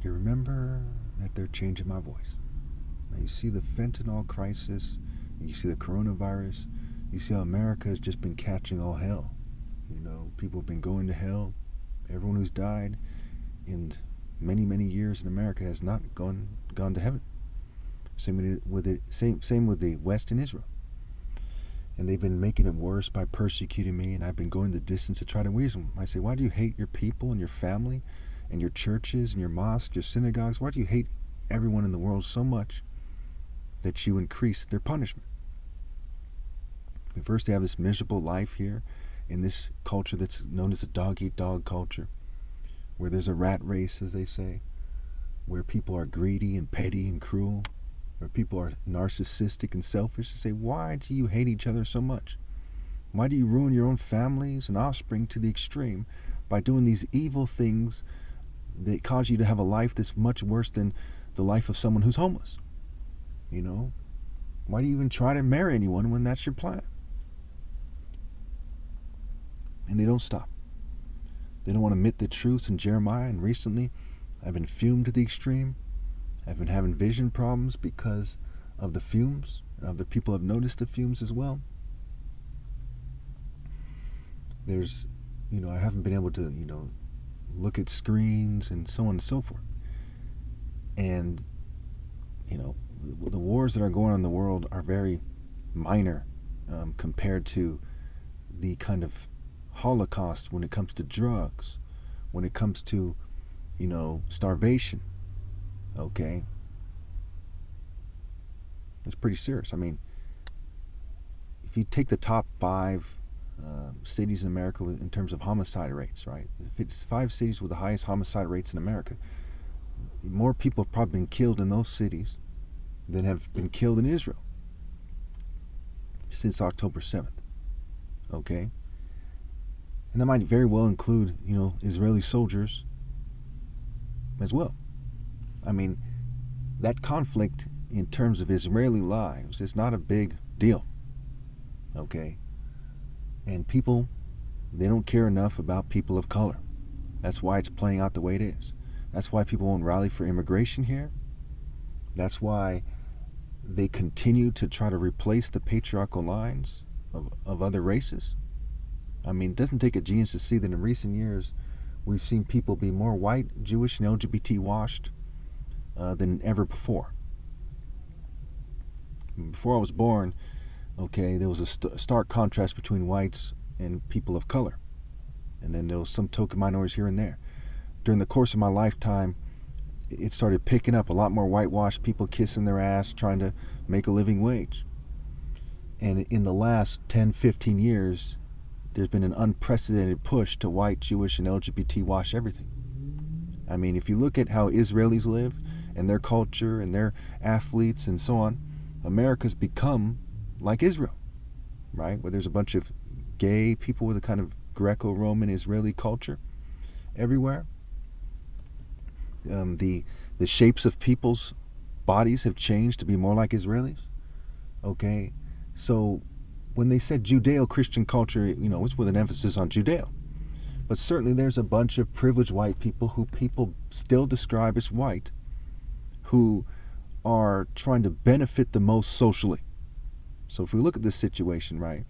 You remember that they're changing my voice. Now you see the fentanyl crisis, you see the coronavirus, you see how America has just been catching all hell. People have been going to hell. Everyone who's died in many, many years in America has not gone to heaven. Same with the West and Israel. And they've been making it worse by persecuting me, and I've been going the distance to try to reason them. I say, why do you hate your people and your family and your churches and your mosques, your synagogues? Why do you hate everyone in the world so much that you increase their punishment? First, they have this miserable life here in this culture that's known as the dog-eat-dog culture, where there's a rat race, as they say, where people are greedy and petty and cruel, where people are narcissistic and selfish. They say, why do you hate each other so much? Why do you ruin your own families and offspring to the extreme by doing these evil things that cause you to have a life that's much worse than the life of someone who's homeless? Why do you even try to marry anyone when that's your plan? And they don't stop. They don't want to admit the truths in Jeremiah. And recently, I've been fumed to the extreme. I've been having vision problems because of the fumes. And other people have noticed the fumes as well. I haven't been able to, look at screens and so on and so forth. And, the wars that are going on in the world are very minor compared to the kind of Holocaust when it comes to drugs, when it comes to, starvation. Okay? It's pretty serious. I mean, if you take the top 5 cities in America in terms of homicide rates, right? If it's 5 cities with the highest homicide rates in America, more people have probably been killed in those cities than have been killed in Israel since October 7th. Okay? And that might very well include, Israeli soldiers as well. I mean, that conflict in terms of Israeli lives is not a big deal. Okay? And people, they don't care enough about people of color. That's why it's playing out the way it is. That's why people won't rally for immigration here. That's why they continue to try to replace the patriarchal lines of other races. I mean, it doesn't take a genius to see that in recent years, we've seen people be more white, Jewish, and LGBT washed than ever before. Before I was born, there was a stark contrast between whites and people of color. And then there was some token minorities here and there. During the course of my lifetime, it started picking up a lot more whitewashed people kissing their ass, trying to make a living wage. And in the last 10, 15 years, there's been an unprecedented push to white, Jewish, and LGBT wash everything. I mean, if you look at how Israelis live and their culture and their athletes and so on, America's become like Israel, right? Where there's a bunch of gay people with a kind of Greco-Roman Israeli culture everywhere. The shapes of people's bodies have changed to be more like Israelis. Okay, so when they said Judeo-Christian culture, it's with an emphasis on Judeo. But certainly there's a bunch of privileged white people who people still describe as white, who are trying to benefit the most socially. So if we look at this situation, right,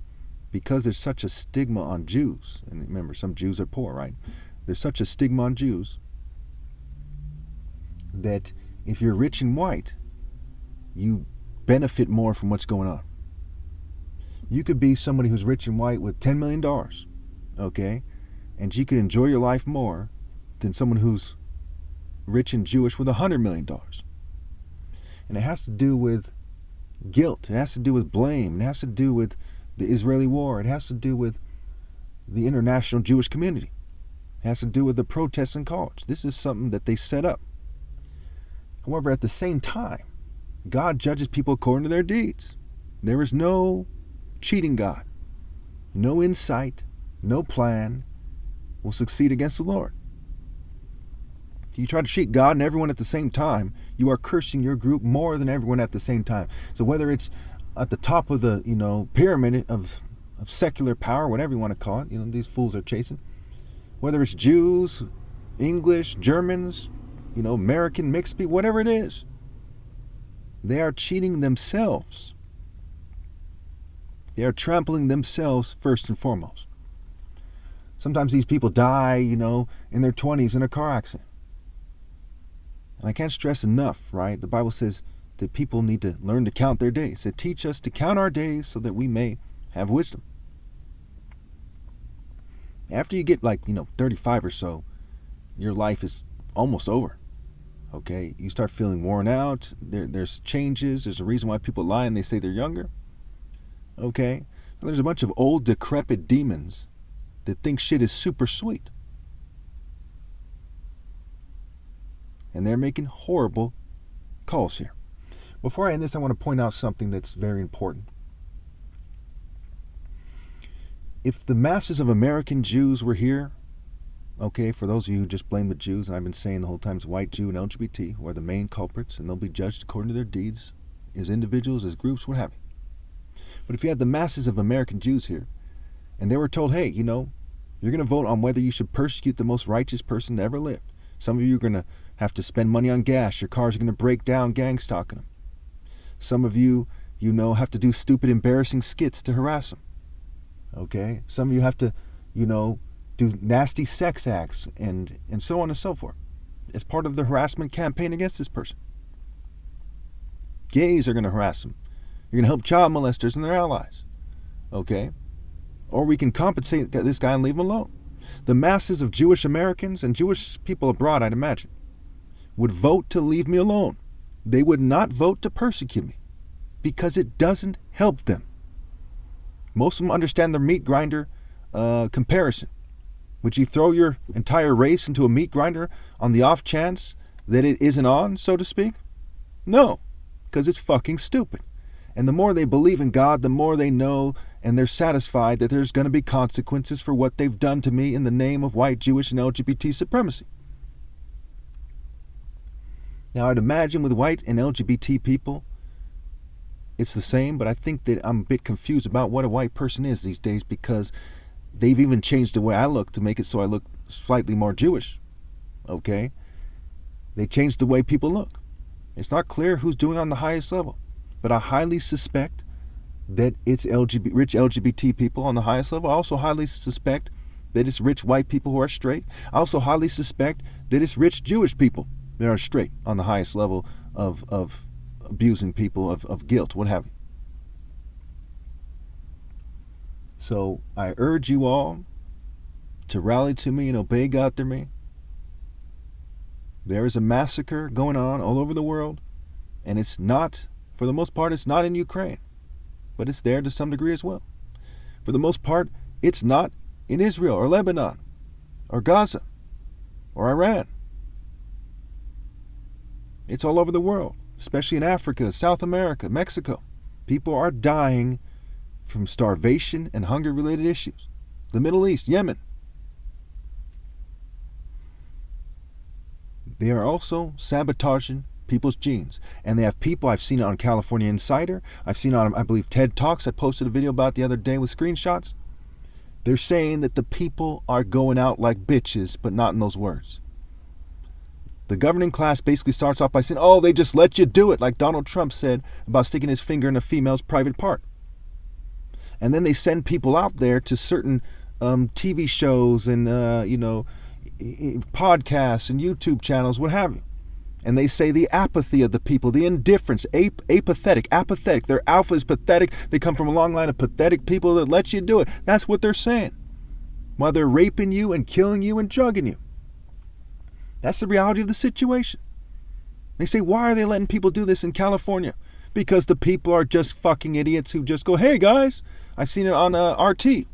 because there's such a stigma on Jews, and remember, some Jews are poor, right? There's such a stigma on Jews that if you're rich and white, you benefit more from what's going on. You could be somebody who's rich and white with $10 million, okay? And you could enjoy your life more than someone who's rich and Jewish with $100 million. And it has to do with guilt. It has to do with blame. It has to do with the Israeli war. It has to do with the international Jewish community. It has to do with the protests in college. This is something that they set up. However, at the same time, God judges people according to their deeds. There is no cheating God. No insight, no plan will succeed against the Lord. If you try to cheat God and everyone at the same time, you are cursing your group more than everyone at the same time. So whether it's at the top of the, pyramid of secular power, whatever you want to call it, these fools are chasing. Whether it's Jews, English, Germans, American mixed people, whatever it is. They are cheating themselves. They are trampling themselves first and foremost. Sometimes these people die, in their 20s in a car accident. And I can't stress enough, right? The Bible says that people need to learn to count their days. It said, teach us to count our days so that we may have wisdom. After you get 35 or so, your life is almost over. Okay? You start feeling worn out. There's changes. There's a reason why people lie and they say they're younger. Okay? There's a bunch of old, decrepit demons that think shit is super sweet. And they're making horrible calls here. Before I end this, I want to point out something that's very important. If the masses of American Jews were here, okay, for those of you who just blame the Jews, and I've been saying the whole time it's white Jew and LGBT who are the main culprits, and they'll be judged according to their deeds, as individuals, as groups, what have you. But if you had the masses of American Jews here, and they were told, hey, you're going to vote on whether you should persecute the most righteous person that ever lived. Some of you are going to have to spend money on gas. Your cars are going to break down gang stalking them. Some of you, have to do stupid, embarrassing skits to harass them. Okay? Some of you have to, do nasty sex acts and so on and so forth as part of the harassment campaign against this person. Gays are going to harass them. You're going to help child molesters and their allies. Okay? Or we can compensate this guy and leave him alone. The masses of Jewish Americans and Jewish people abroad, I'd imagine, would vote to leave me alone. They would not vote to persecute me because it doesn't help them. Most of them understand the meat grinder comparison. Would you throw your entire race into a meat grinder on the off chance that it isn't on, so to speak? No, because it's fucking stupid. And the more they believe in God, the more they know and they're satisfied that there's going to be consequences for what they've done to me in the name of white, Jewish, and LGBT supremacy. Now, I'd imagine with white and LGBT people, it's the same, but I think that I'm a bit confused about what a white person is these days because they've even changed the way I look to make it so I look slightly more Jewish. Okay? They changed the way people look. It's not clear who's doing it on the highest level, but I highly suspect that it's rich LGBT people on the highest level. I also highly suspect that it's rich white people who are straight. I also highly suspect that it's rich Jewish people that are straight on the highest level of abusing people, of guilt, what have you. So I urge you all to rally to me and obey God through me. There is a massacre going on all over the world, and it's not, for the most part, it's not in Ukraine, but it's there to some degree as well. For the most part, it's not in Israel or Lebanon or Gaza or Iran. It's all over the world, especially in Africa, South America, Mexico. People are dying from starvation and hunger-related issues. The Middle East, Yemen. They are also sabotaging people's genes. And they have people, I've seen it on California Insider. I've seen it on, I believe, TED Talks. I posted a video about the other day with screenshots. They're saying that the people are going out like bitches, but not in those words. The governing class basically starts off by saying, oh, they just let you do it, like Donald Trump said about sticking his finger in a female's private part. And then they send people out there to certain TV shows and, podcasts and YouTube channels, what have you. And they say the apathy of the people, the indifference, apathetic. Their alpha is pathetic. They come from a long line of pathetic people that let you do it. That's what they're saying. While they're raping you and killing you and drugging you. That's the reality of the situation. They say, why are they letting people do this in California? Because the people are just fucking idiots who just go, hey guys, I've seen it on RT,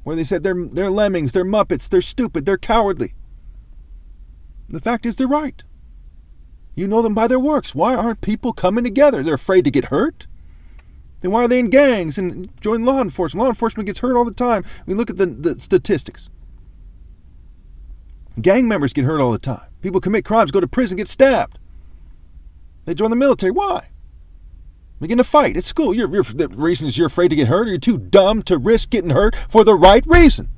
where they said they're lemmings, they're muppets, they're stupid, they're cowardly. The fact is they're right. You know them by their works. Why aren't people coming together? They're afraid to get hurt. Then why are they in gangs and join law enforcement? Law enforcement gets hurt all the time. We look at the statistics. Gang members get hurt all the time. People commit crimes, go to prison, get stabbed. They join the military. Why? Begin to fight at school. The reason is you're afraid to get hurt, or you're too dumb to risk getting hurt for the right reason.